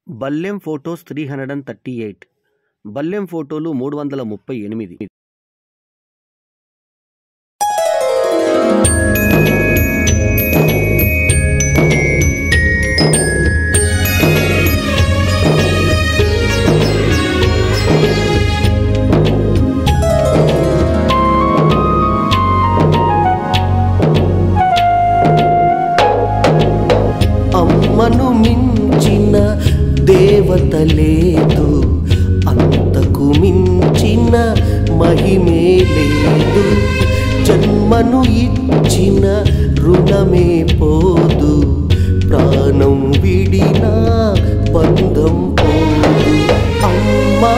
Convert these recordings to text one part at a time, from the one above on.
బల్లెం photos 338 బల్లెం ఫోటోలు 338 అమ్మను మించిన దేవత లేదు, అంతకు మించిన మహిమే లేదు. జన్మను ఇచ్చిన రుణమే పోదు, ప్రాణం విడిన బంధం పోదు. అమ్మా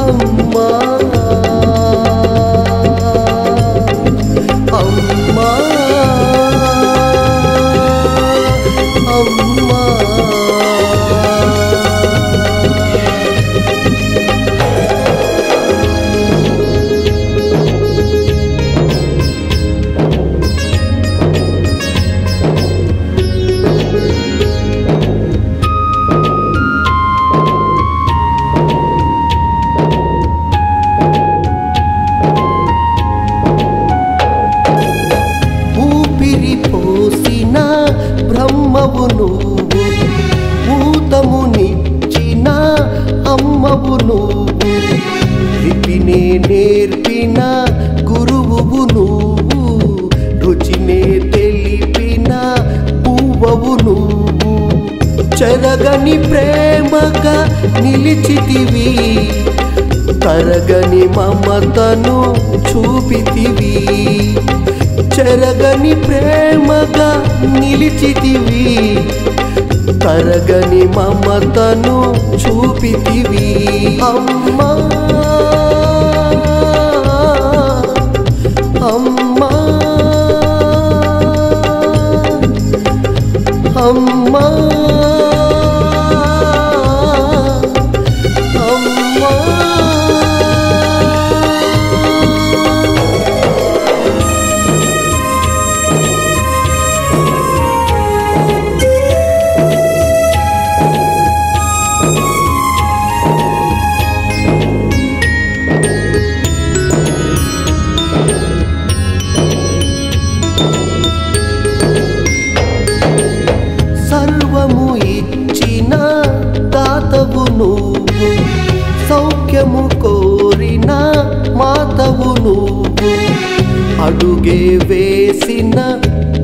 అమ్మా అమ్మా అమ్మా పోసిన బ్రహ్మవు నువ్వు, ఊతమునిచ్చిన అమ్మవు నువ్వు, లిపినే నేర్పిన గురువు నువ్వు, రుచినే తెలిపిన పువ్వవు నువ్వు. చెరగని ప్రేమగా నిలిచితివి, తరగని మమతను చూపితివి. చెరగని ప్రేమగా నిలిచితివి, తరగని మమతను చూపితివి. అమ్మా అమ్మా అమ్మా అమ్మా సర్వము ఇచ్చిన దాతవు నువ్వు, సౌఖ్యము కోరిన మాతవు నువ్వు, అడుగే వేసిన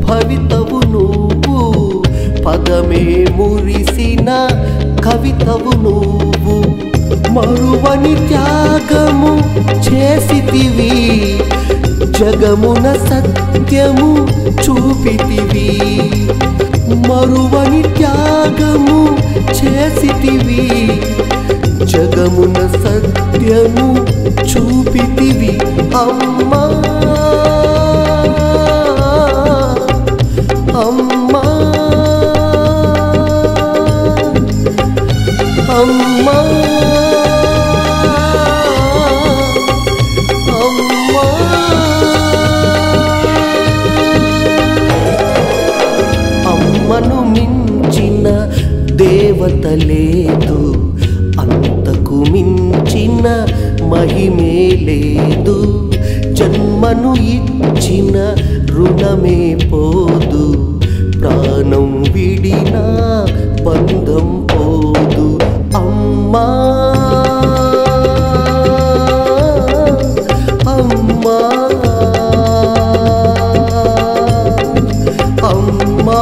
భవితవు నువ్వు, పదమే మురిసిన కవితవు నువ్వు. మరువని త్యాగము చేసితివి, జగమున సత్యము చూపితివి. మరువని త్యాగము చేసితివి, జగమున సత్యము చూపితివి. అమ్మా అమ్మా అమ్మా అమ్మా అమ్మను మించిన దేవత లేదు, అంతకు మించిన మహిమే లేదు. జన్మను ఇచ్చిన రుణమే పోదు, ప్రాణం విడిన బంధం పోదు. అమ్మా అమ్మా అమ్మా.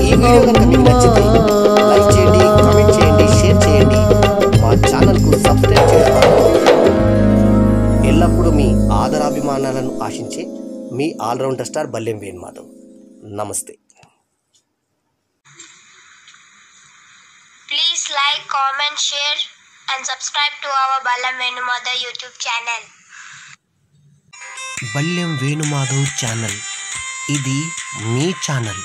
ఈ వీడియో కనుక మీకు నచ్చితే లైక్ చేయండి, కామెంట్ చేయండి, షేర్ చేయండి. మా ఛానల్కు సబ్స్క్రైబ్ చేయండి. ఎల్లప్పుడూ మీ ఆదరాభిమానాలను ఆశించే మీ ఆల్రౌండర్ స్టార్ బల్లెం వేణుమాధవ్. నమస్తే. Please like, comment, share and subscribe to our Ballam Venumadhav YouTube channel. Ballam Venumadhav channel, ఇది మీ ఛానల్.